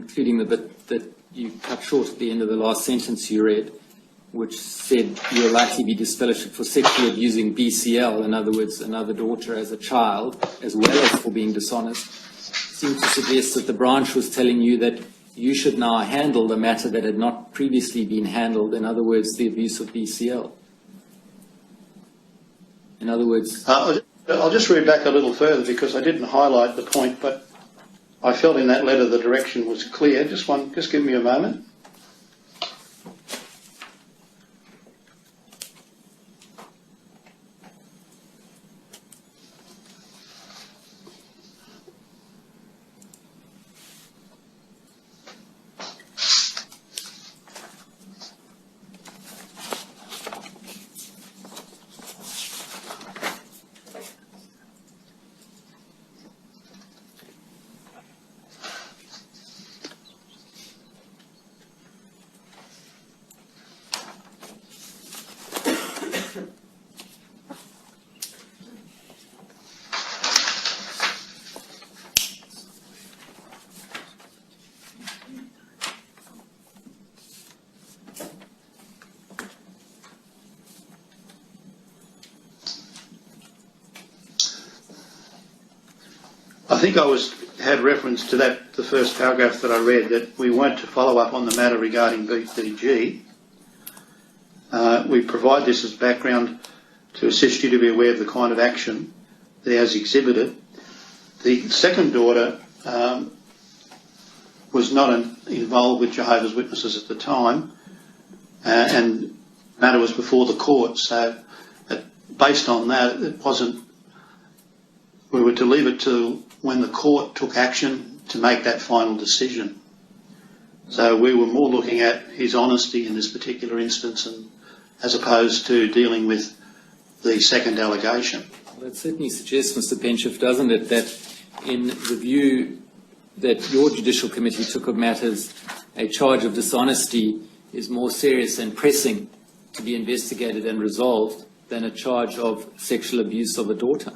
including the bit that you cut short at the end of the last sentence you read, which said you will likely be disfellowshipped for sexually abusing BCL, in other words, another daughter as a child, as well as for being dishonest, seemed to suggest that the branch was telling you that you should now handle the matter that had not previously been handled, in other words, the abuse of BCL. In other words... I'll just read back a little further because I didn't highlight the point, but I felt in that letter the direction was clear. Just give me a moment. I think I had reference to that, the first paragraph that I read, that we weren't to follow up on the matter regarding BPG. We provide this as background to assist you to be aware of the kind of action that he has exhibited. The second daughter was not involved with Jehovah's Witnesses at the time, and the matter was before the court. So based on that, it wasn't, we were to leave it to when the court took action to make that final decision. So we were more looking at his honesty in this particular instance, and as opposed to dealing with the second allegation. Well, it certainly suggests, Mr. Penshoff, doesn't it, that in the view that your judicial committee took of matters, a charge of dishonesty is more serious and pressing to be investigated and resolved than a charge of sexual abuse of a daughter.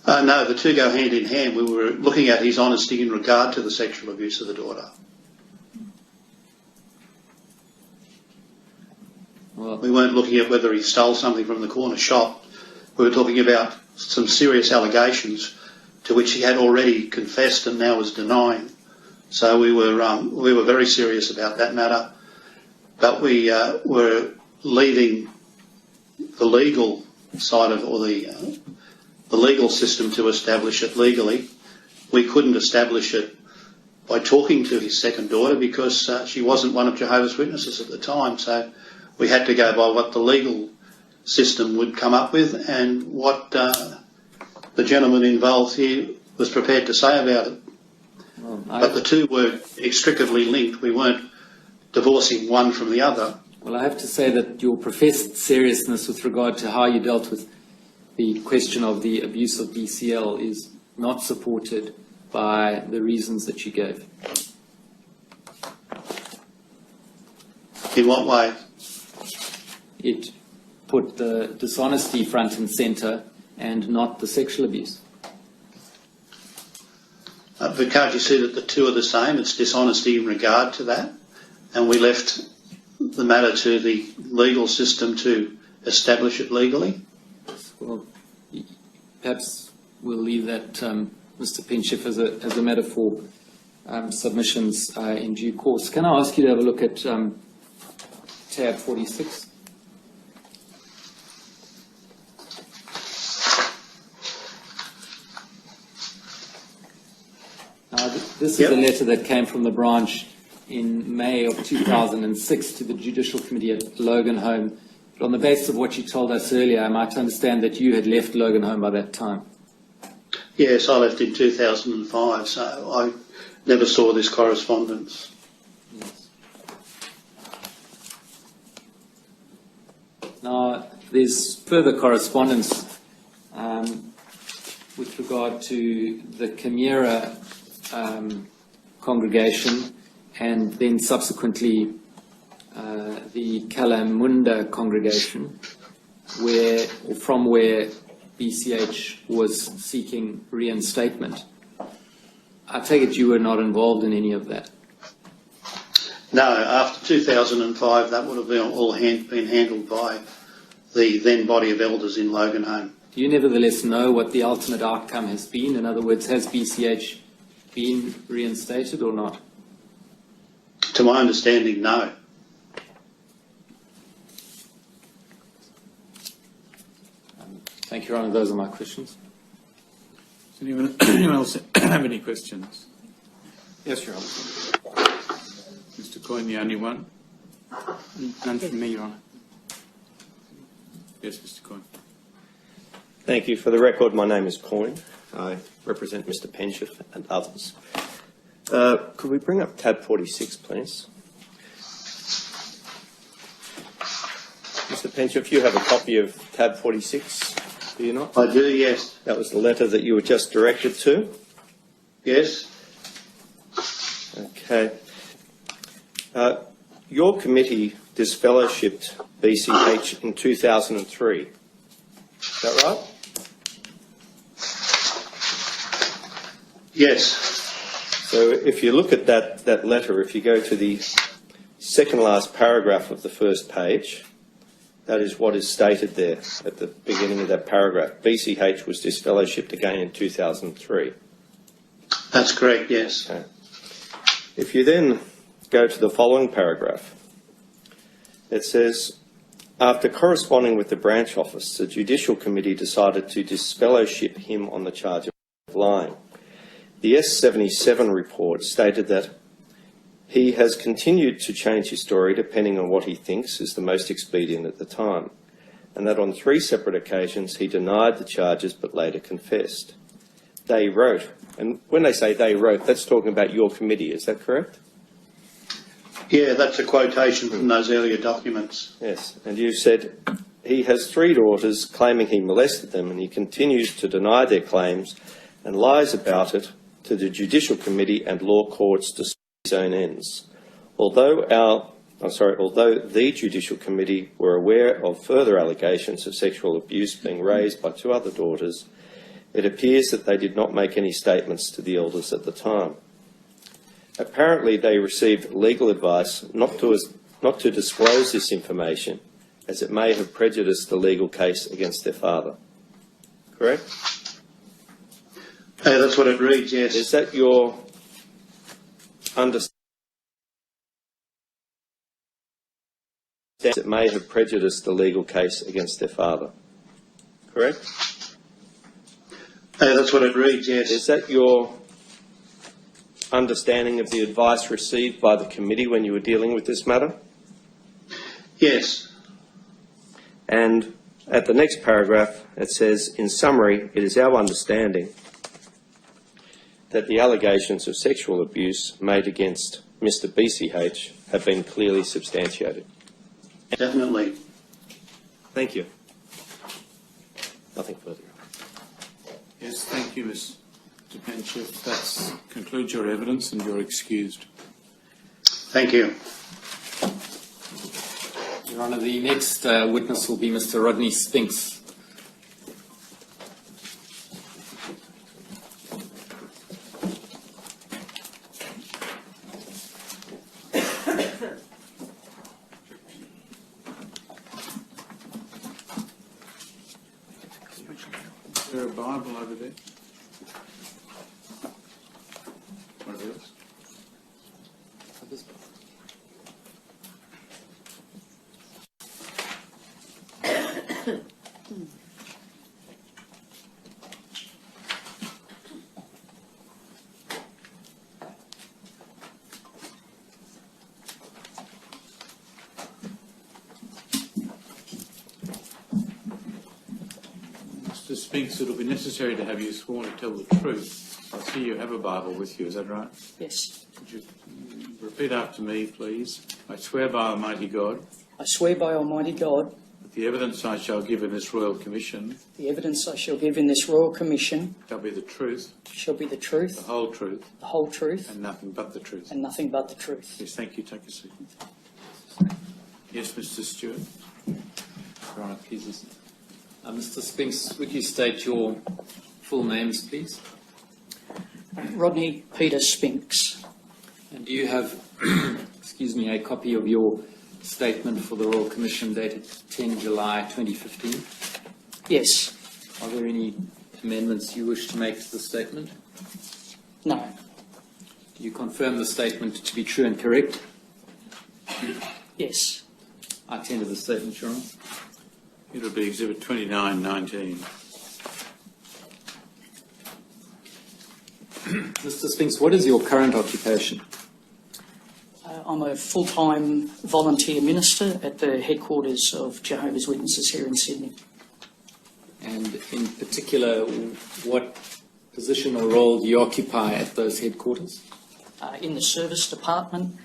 No, the two go hand in hand. We were looking at his honesty in regard to the sexual abuse of the daughter. Well, we weren't looking at whether he stole something from the corner shop. We were talking about some serious allegations to which he had already confessed and now was denying. So we were very serious about that matter, but we were leaving the legal side of, or the legal system to establish it legally. We couldn't establish it by talking to his second daughter because she wasn't one of Jehovah's Witnesses at the time. So we had to go by what the legal system would come up with and what the gentleman involved here was prepared to say about it. Well, but the two were inextricably linked. We weren't divorcing one from the other. Well, I have to say that your professed seriousness with regard to how you dealt with the question of the abuse of BCL is not supported by the reasons that you gave. In what way? It put the dishonesty front and centre and not the sexual abuse. But can't you see that the two are the same? It's dishonesty in regard to that. And we left the matter to the legal system to establish it legally. Well, perhaps we'll leave that, Mr. Penshoff, as a matter for submissions in due course. Can I ask you to have a look at tab 46? Now, this is a letter that came from the branch in May of 2006 to the Judicial Committee at Logan Home. But on the basis of what you told us earlier, I might understand that you had left Logan Home by that time. Yes, I left in 2005, so I never saw this correspondence. Yes. Now, there's further correspondence with regard to the Camera congregation and then subsequently the Kalamunda congregation, from where BCH was seeking reinstatement. I take it you were not involved in any of that? No, after 2005, that would have been all been handled by the then body of elders in Loganholme. Do you nevertheless know what the ultimate outcome has been? In other words, has BCH been reinstated or not? To my understanding, no. Thank you, Your Honour. Those are my questions. Does anyone else have any questions? Yes, Your Honour. Mr. Coyne, the only one? None from me, Your Honour. Yes, Mr. Coyne. Thank you. For the record, my name is Coyne. I represent Mr. Pensheth and others. Could we bring up tab 46, please? Mr. Pensheth, you have a copy of tab 46, do you not? I do, yes. That was the letter that you were just directed to? Yes. Okay. Your committee disfellowshipped BCH in 2003. Is that right? Yes. So if you look at that letter, if you go to the second last paragraph of the first page, that is what is stated there at the beginning of that paragraph. BCH was disfellowshipped again in 2003. That's correct, yes. Okay. If you then go to the following paragraph, it says, after corresponding with the branch office, the Judicial Committee decided to disfellowship him on the charge of lying. The S77 report stated that he has continued to change his story depending on what he thinks is the most expedient at the time, and that on 3 separate occasions he denied the charges but later confessed. They wrote, and when they say they wrote, that's talking about your committee, is that correct? Yeah, that's a quotation from those earlier documents. Yes, and you said he has 3 daughters claiming he molested them, and he continues to deny their claims and lies about it to the Judicial Committee and law courts to his own ends. Although the Judicial Committee were aware of further allegations of sexual abuse being raised by 2 other daughters, it appears that they did not make any statements to the elders at the time. Apparently they received legal advice not to disclose this information, as it may have prejudiced the legal case against their father. Correct? That's what it reads, yes. Is that your understanding? It may have prejudiced the legal case against their father. Correct? That's what it reads, yes. Is that your understanding of the advice received by the committee when you were dealing with this matter? Yes. And at the next paragraph, it says, in summary, it is our understanding that the allegations of sexual abuse made against Mr. BCH have been clearly substantiated. Definitely. Thank you. Nothing further. Yes, thank you, Mr. Pensheth. That concludes your evidence and you're excused. Thank you. Your Honour, the next witness will be Mr. Rodney Spinks. Is there a Bible over there? One of those? Mr. Spinks, it'll be necessary to have you sworn to tell the truth. I see you have a Bible with you, is that right? Yes. Could you repeat after me, please? I swear by Almighty God I swear by Almighty God that the evidence I shall give in this Royal Commission the evidence I shall give in this Royal Commission shall be the truth, shall be the the truth, whole truth, the whole truth, and nothing but the truth. and nothing but the truth. Yes, thank you. Take a seat. Yes, Mr. Stewart. Your Honour, please listen. Mr. Spinks, would you state your full names, please? Rodney Peter Spinks. And do you have, excuse me, a copy of your statement for the Royal Commission dated 10 July 2015? Yes. Are there any amendments you wish to make to the statement? No. Do you confirm the statement to be true and correct? Yes. I tender the statement, Your Honour. It'll be Exhibit 2919. Mr. Spinks, what is your current occupation? I'm a full-time volunteer minister at the headquarters of Jehovah's Witnesses here in Sydney. And in particular, what position or role do you occupy at those headquarters? In the service department,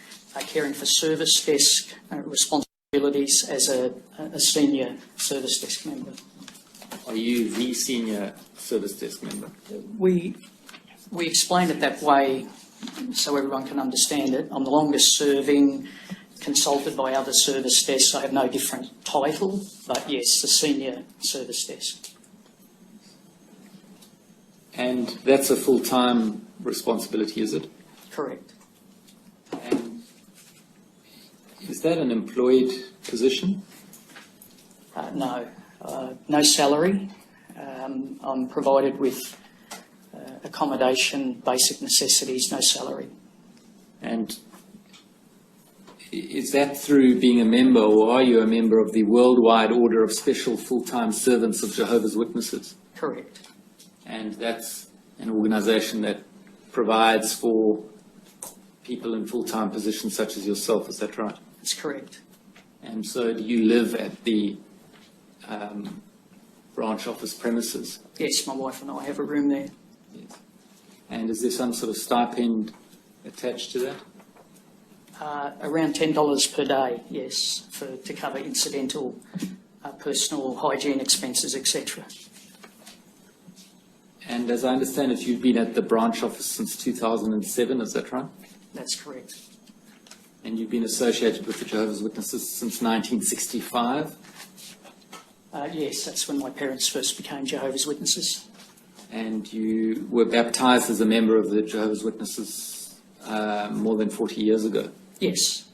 caring for service desk responsibilities as a senior service desk member. Are you the senior service desk member? We explain it that way so everyone can understand it. I'm the longest serving, consulted by other service desks. I have no different title, but yes, the senior service desk. And that's a full-time responsibility, is it? Correct. And is that an employed position? No. No salary. I'm provided with accommodation, basic necessities, no salary. And is that through being a member, or are you a member of the Worldwide Order of Special Full-Time Servants of Jehovah's Witnesses? Correct. And that's an organisation that provides for people in full-time positions such as yourself, is that right? That's correct. And so do you live at the branch office premises? Yes, my wife and I have a room there. Yes. And is there some sort of stipend attached to that? Around $10 per day, yes, to cover incidental personal hygiene expenses, etc. And as I understand it, you've been at the branch office since 2007, is that right? That's correct. And you've been associated with the Jehovah's Witnesses since 1965? Yes, that's when my parents first became Jehovah's Witnesses. And you were baptised as a member of the Jehovah's Witnesses more than 40 years ago? Yes.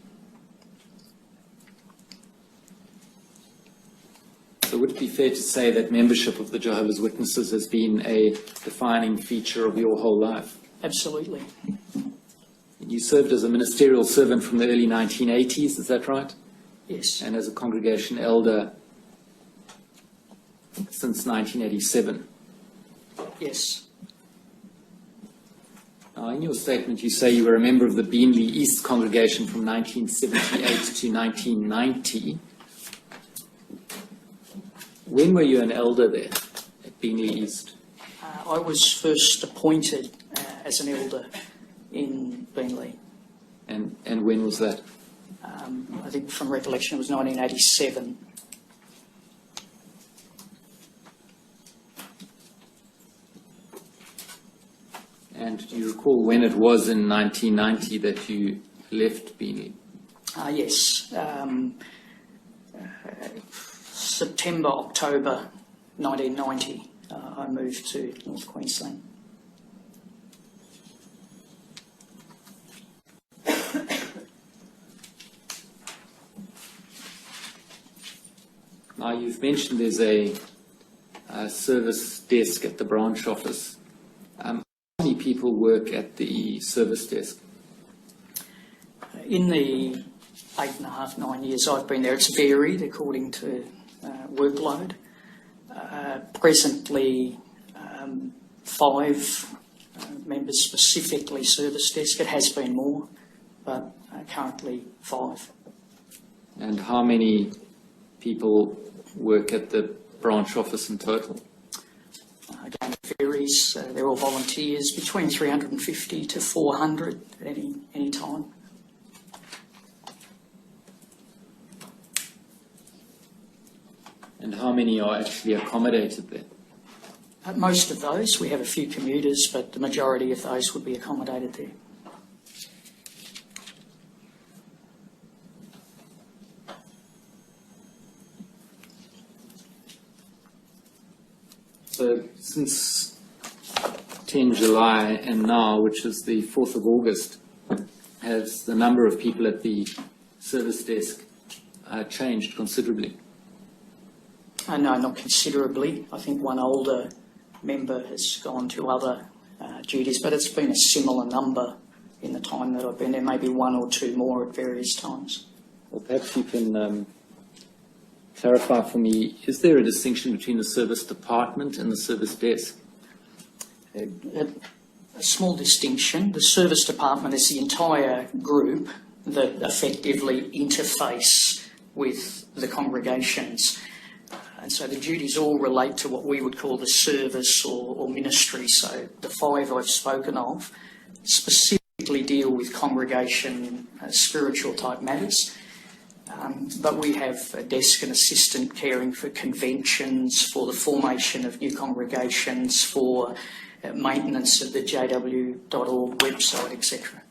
So would it be fair to say that membership of the Jehovah's Witnesses has been a defining feature of your whole life? Absolutely. You served as a ministerial servant from the early 1980s, is that right? Yes. And as a congregation elder since 1987? Yes. Now, in your statement, you say you were a member of the Beenleigh East congregation from 1978 to 1990. When were you an elder there at Beenleigh East? I was first appointed as an elder in Beenleigh. And when was that? I think from recollection it was 1987. And do you recall when it was in 1990 that you left Beenleigh? Yes. September, October 1990, I moved to North Queensland. Now, you've mentioned there's a service desk at the branch office. How many people work at the service desk? In the 8.5, 9 years I've been there, it's varied according to workload. Presently, 5 members specifically service desk. It has been more, but currently 5. And how many people work at the branch office in total? Again, it varies. They're all volunteers, between 350 to 400 at any time. And how many are actually accommodated there? Most of those, we have a few commuters, but the majority of those would be accommodated there. So since 10 July and now, which is the 4th of August, has the number of people at the service desk changed considerably? No, not considerably. I think one older member has gone to other duties, but it's been a similar number in the time that I've been there, maybe one or two more at various times. Well, perhaps you can clarify for me, is there a distinction between the service department and the service desk? A small distinction. The service department is the entire group that effectively interface with the congregations. And so the duties all relate to what we would call the service or ministry. So the 5 I've spoken of specifically deal with congregation spiritual type matters. But we have a desk and assistant caring for conventions, for the formation of new congregations, for maintenance of the jw.org website, etc.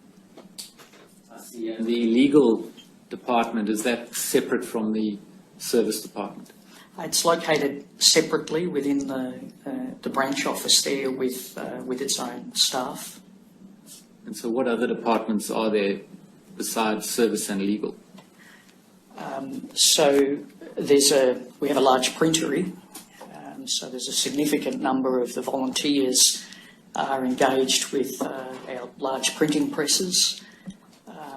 I see. And the legal department, is that separate from the service department? It's located separately within the branch office there with its own staff. And so what other departments are there besides service and legal? So we have a large printery, so there's a significant number of the volunteers are engaged with our large printing presses.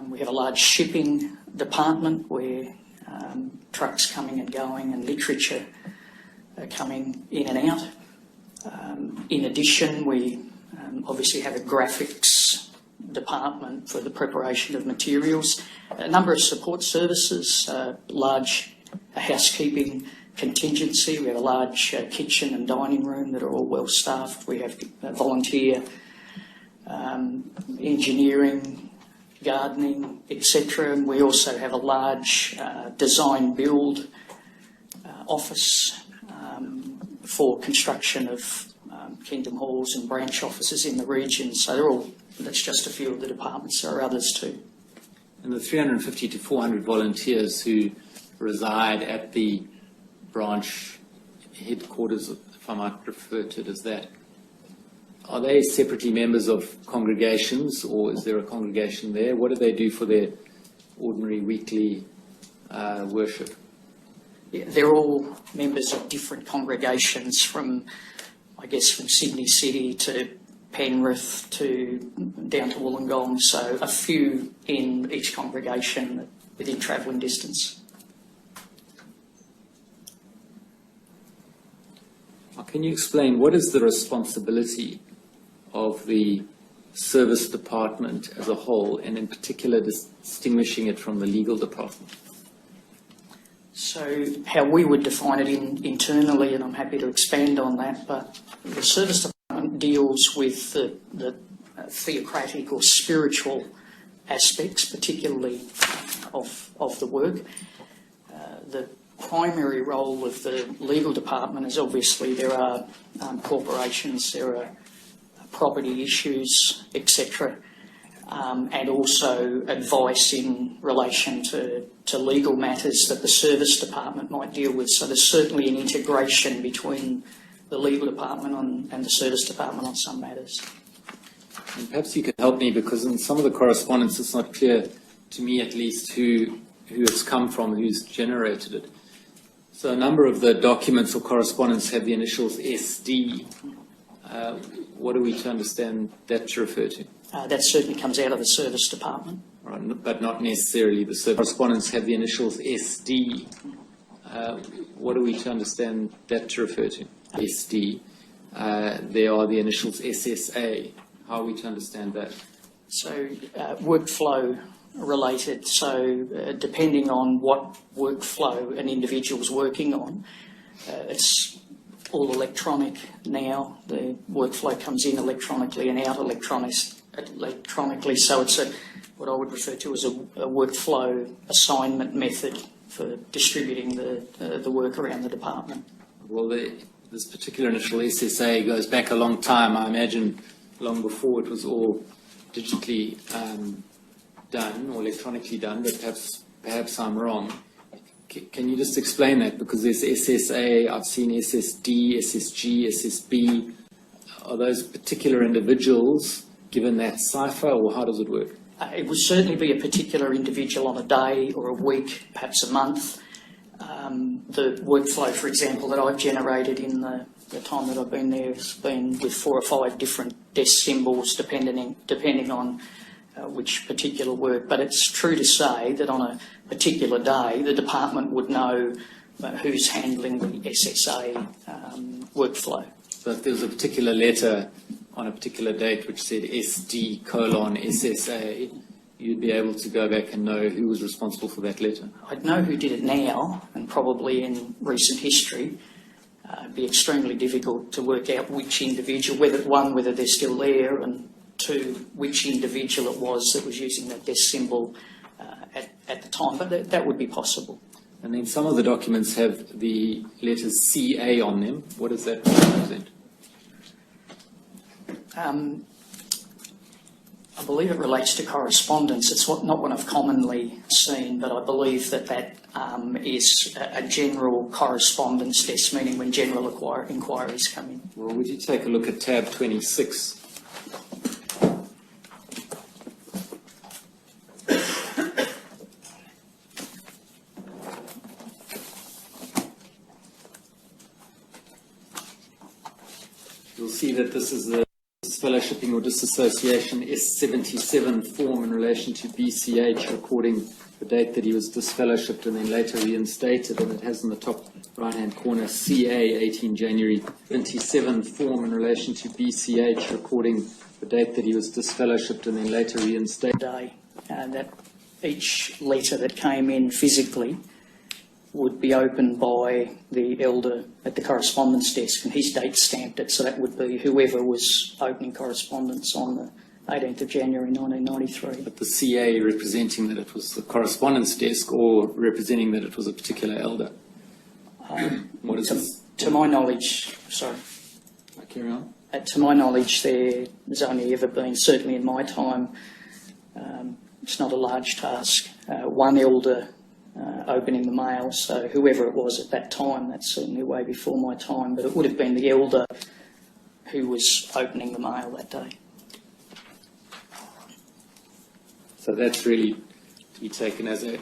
We have a large shipping department where trucks coming and going and literature coming in and out. In addition, we obviously have a graphics department for the preparation of materials, a number of support services, large housekeeping contingency. We have a large kitchen and dining room that are all well staffed. We have volunteer engineering, gardening, etc. And we also have a large design build office for construction of Kingdom Halls and branch offices in the region. So that's just a few of the departments. There are others too. And the 350 to 400 volunteers who reside at the branch headquarters, if I might refer to it as that, are they separately members of congregations, or is there a congregation there? What do they do for their ordinary weekly worship? Yeah, they're all members of different congregations from Sydney City to Penrith to down to Wollongong, so a few in each congregation within travelling distance. Can you explain what is the responsibility of the service department as a whole, and in particular distinguishing it from the legal department? So how we would define it internally, and I'm happy to expand on that, but the service department deals with the theocratic or spiritual aspects, particularly of the work. The primary role of the legal department is obviously there are corporations, there are property issues, etc., and also advice in relation to legal matters that the service department might deal with. So there's certainly an integration between the legal department and the service department on some matters. And perhaps you could help me, because in some of the correspondence it's not clear, to me at least, who it's come from, who's generated it. So a number of the documents or correspondence have the initials SD. What are we to understand that to refer to? That certainly comes out of the service department. Right, but not necessarily. The service correspondence have the initials SD. What are we to understand that to refer to? SD. There are the initials SSA. How are we to understand that? So workflow related. So depending on what workflow an individual's working on, it's all electronic now. The workflow comes in electronically and out electronically. So it's what I would refer to as a workflow assignment method for distributing the work around the department. Well, this particular initial SSA goes back a long time. I imagine long before it was all digitally done or electronically done, but perhaps I'm wrong. Can you just explain that? Because there's SSA, I've seen SSD, SSG, SSB. are those particular individuals given that cipher, or how does it work? It would certainly be a particular individual on a day or a week, perhaps a month. The workflow, for example, that I've generated in the time that I've been there has been with 4 or 5 different desk symbols depending on which particular work. But it's true to say that on a particular day, the department would know who's handling the SSA workflow. So if there was a particular letter on a particular date which said SD:SSA, you'd be able to go back and know who was responsible for that letter? I'd know who did it now, and probably in recent history. It'd be extremely difficult to work out which individual, whether they're still there, and 2, which individual it was that was using that desk symbol at the time, but that would be possible. And then some of the documents have the letters CA on them. What does that represent? I believe it relates to correspondence. It's not what I've commonly seen, but I believe that is a general correspondence desk, meaning when general inquiries come in. Well, would you take a look at tab 26? You'll see that this is the disfellowshipping or disassociation S77 form in relation to BCH, recording the date that he was disfellowshipped and then later reinstated, and it has in the top right-hand corner CA 18 January 77 form in relation to BCH, recording the date that he was disfellowshipped and then later reinstated. That each letter that came in physically would be opened by the elder at the correspondence desk, and he's date stamped it, so that would be whoever was opening correspondence on the 18th of January 1993. But the CA representing that it was the correspondence desk, or representing that it was a particular elder? What is this? To my knowledge, sorry. Carry on. To my knowledge, there's only ever been, certainly in my time, it's not a large task, one elder opening the mail, so whoever it was at that time, that's certainly way before my time, but it would have been the elder who was opening the mail that day. So that's really to be taken as a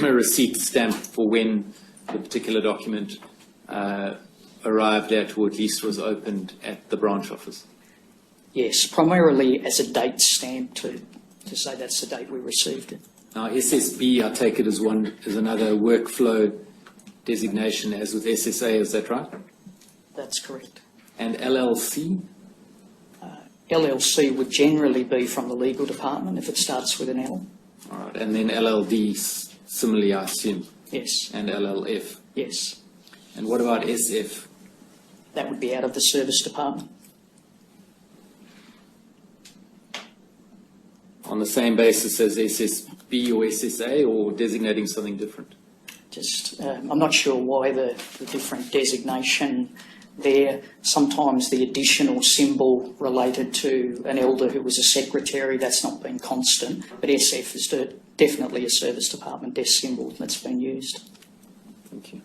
receipt stamp for when the particular document arrived at, or at least was opened at the branch office? Yes, primarily as a date stamp to say that's the date we received it. Now, SSB, I take it as another workflow designation, as with SSA, is that right? That's correct. And LLC? LLC would generally be from the legal department if it starts with an L. All right, and then LLD, similarly, I assume? Yes. And LLF? Yes. And what about SF? That would be out of the service department. On the same basis as SSB or SSA, or designating something different? I'm not sure why the different designation there. Sometimes the additional symbol related to an elder who was a secretary, that's not been constant, but SF is definitely a service department desk symbol that's been used. Thank you.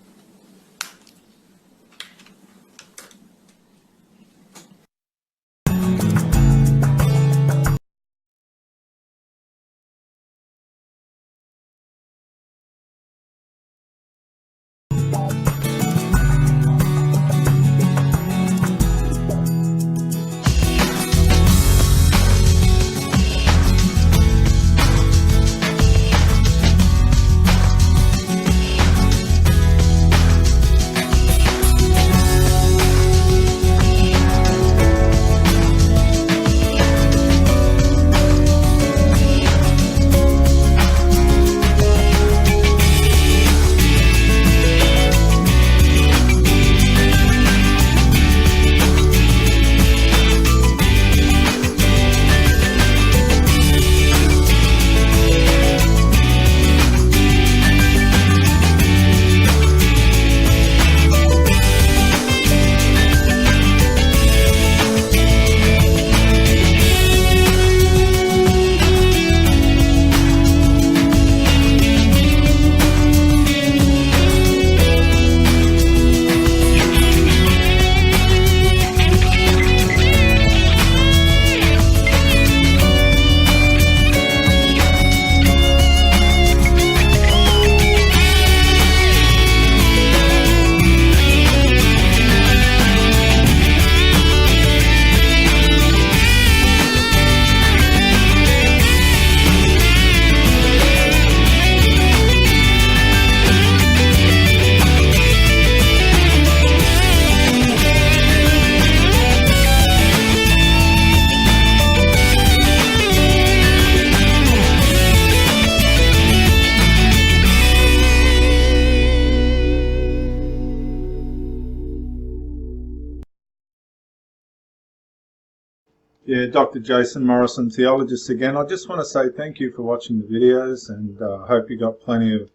Yeah, Dr. Jason Morrison, theologist again. I just want to say thank you for watching the videos, and I hope you got plenty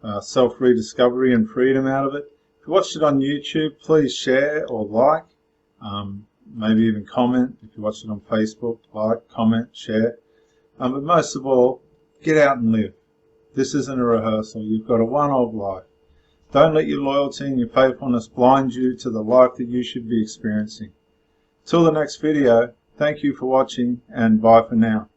of self-rediscovery and freedom out of it. If you watched it on YouTube, please share or like, maybe even comment. If you watched it on Facebook, like, comment, share. But most of all, get out and live. This isn't a rehearsal. You've got a one-off life. Don't let your loyalty and your faithfulness blind you to the life that you should be experiencing. Till the next video, thank you for watching, and bye for now.